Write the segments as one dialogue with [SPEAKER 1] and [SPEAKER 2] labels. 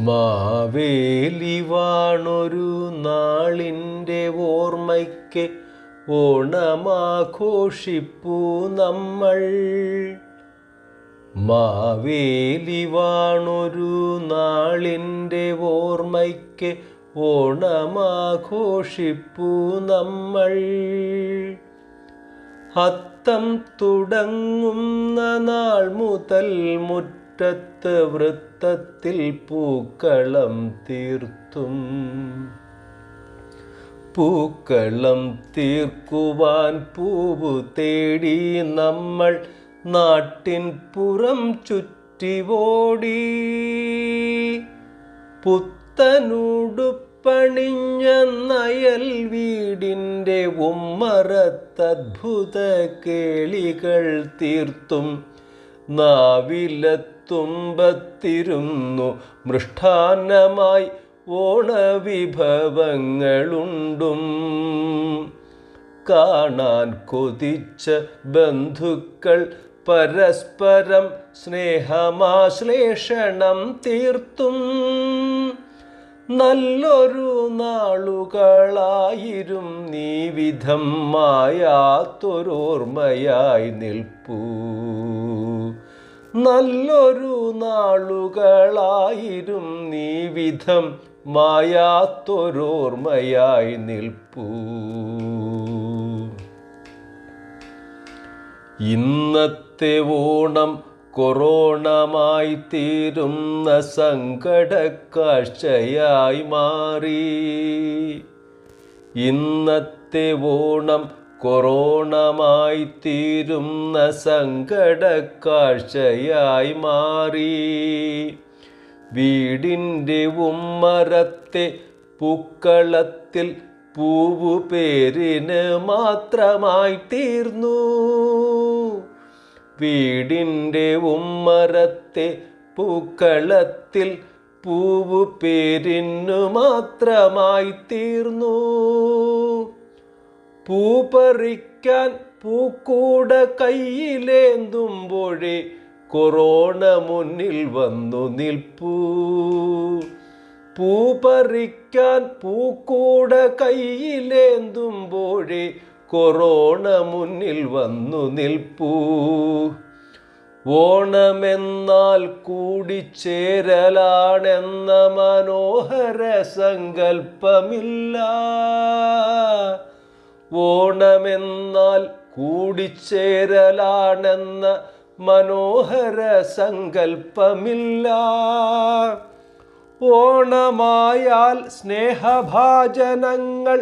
[SPEAKER 1] മാവേലി വാണൊരു നാളിൻ്റെ ഓർമ്മയ്ക്ക് ഓണമാഘോഷിപ്പൂ നമ്മൾ. മാവേലി വാണൊരു നാളിൻ്റെ ഓർമ്മയ്ക്ക് ഓണമാഘോഷിപ്പൂ നമ്മൾ. അത്തം തുടങ്ങുന്ന നാൾ മുതൽ മുറ്റത്ത് വൃത്തത്തിൽ പൂക്കളം തീർത്തും. പൂക്കളം തീർക്കുവാൻ പൂവു തേടി നമ്മൾ നാട്ടിൻ പുറം ചുറ്റി ഓടി. പുത്തനുടുപ്പണിഞ്ഞ നയൽ വീടിൻ്റെ ഉമ്മറത്തദ്ഭുത കേളികൾ തീർത്തും. നാവിലത്തുമ്പത്തിരുന്നു മൃഷ്ടാന്നമായി ഓണവിഭവങ്ങളുണ്ടും. കാണാൻ കൊതിച്ച ബന്ധുക്കൾ പരസ്പരം സ്നേഹമാശ്ലേഷണം തീർത്തും. നല്ലൊരു നാളുകളായിരും നീ വിധം മായാത്തൊരോർമ്മയായി നിൽപ്പൂ. നല്ലൊരു നാളുകളായിരും നീ വിധം മായാത്തൊരോർമ്മയായി നിൽപ്പൂ. ഇന്നത്തെ ഓണം കൊറോണമായി തീരുന്ന സങ്കടക്കാഴ്ചയായി മാറി. ഇന്നത്തെ ഓണം കൊറോണമായി തീരുന്ന സങ്കടക്കാഴ്ചയായി മാറി. വീടിൻ്റെ ഉമ്മറത്തെ പൂക്കളത്തിൽ പൂവു പേരിന് മാത്രമായി തീർന്നു. വീടിൻ്റെ ഉമ്മറത്തെ പൂക്കളത്തിൽ പൂവു പേരിനു മാത്രമായി തീർന്നു. പൂ പറിക്കാൻ പൂക്കൂട കയ്യിലേന്തുമ്പോഴേ കൊറോണ മുന്നിൽ വന്നു നിൽപ്പൂ. പൂ പറിക്കാൻ പൂക്കൂട കയ്യിലേന്തുമ്പോഴേ കൊറോണ മുന്നിൽ വന്നു നിൽപ്പൂ. ഓണമെന്നാൽ കൂടിച്ചേരലാണെന്ന മനോഹര സങ്കൽപ്പമില്ല. ഓണമെന്നാൽ കൂടിച്ചേരലാണെന്ന മനോഹര സങ്കൽപ്പമില്ല. ഓണമായാൽ സ്നേഹഭാജനങ്ങൾ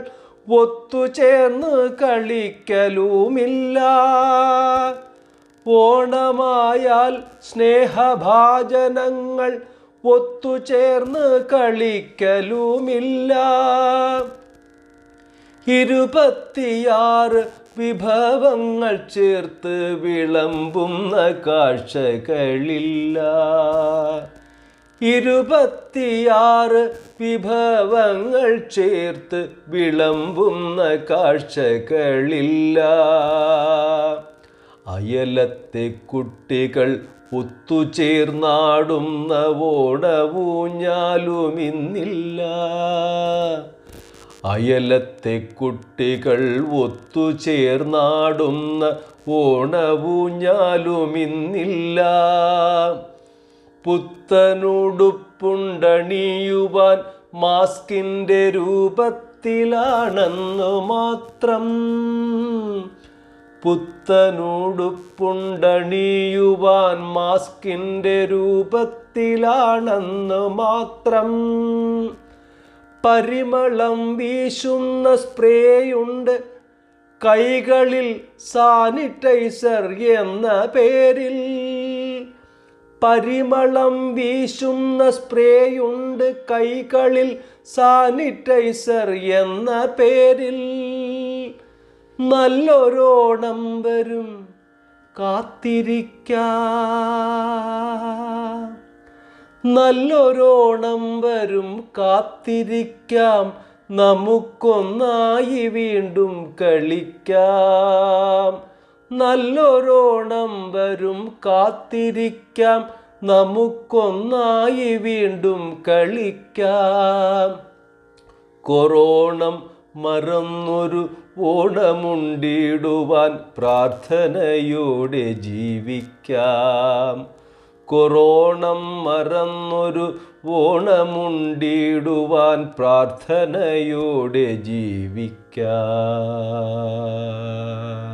[SPEAKER 1] ഒത്തുചേർന്ന് കളിക്കലുമില്ല. ഓണമായാൽ സ്നേഹഭാജനങ്ങൾ ഒത്തുചേർന്ന് കളിക്കലുമില്ല. 26 വിഭവങ്ങൾ ചേർത്ത് വിളമ്പുന്ന കാഴ്ചകളില്ല. 26 വിഭവങ്ങൾ ചേർത്ത് വിളമ്പുന്ന കാഴ്ചകളില്ല. അയലത്തെ കുട്ടികൾ ഒത്തുചേർന്നാടുന്ന ഓണവൂഞ്ഞാലുമിന്നില്ല. അയലത്തെ കുട്ടികൾ ഒത്തുചേർന്നാടുന്ന ഓണവൂഞ്ഞാലുമിന്നില്ല. പുത്തനുടുപ്പുണ്ടണിയുവാൻ മാസ്കിൻ്റെ രൂപത്തിലാണെന്ന് മാത്രം. പുത്തനുടുപ്പുണ്ടണിയുവാൻ മാസ്കിൻ്റെ രൂപത്തിലാണെന്ന് മാത്രം. പരിമളം വീശുന്ന സ്പ്രേയുണ്ട് കൈകളിൽ സാനിറ്റൈസർ എന്ന പേരിൽ. പരിമളം വീശുന്ന സ്പ്രേയുണ്ട് കൈകളിൽ സാനിറ്റൈസർ എന്ന പേരിൽ. നല്ലൊരോണം വരും കാത്തിരിക്കാം. നല്ലൊരോണം വരും കാത്തിരിക്കാം. നമുക്കൊന്നായി വീണ്ടും കളിക്കാം. നല്ലൊരോണം വരും കാത്തിരിക്കാം. നമുക്കൊന്നായി വീണ്ടും കളിക്കാം. കൊറോണം മറന്നൊരു ഓണമുണ്ടിടുവാൻ പ്രാർത്ഥനയോടെ ജീവിക്കാം. കൊറോണം മറന്നൊരു ഓണമുണ്ടിടുവാൻ പ്രാർത്ഥനയോടെ ജീവിക്കാം.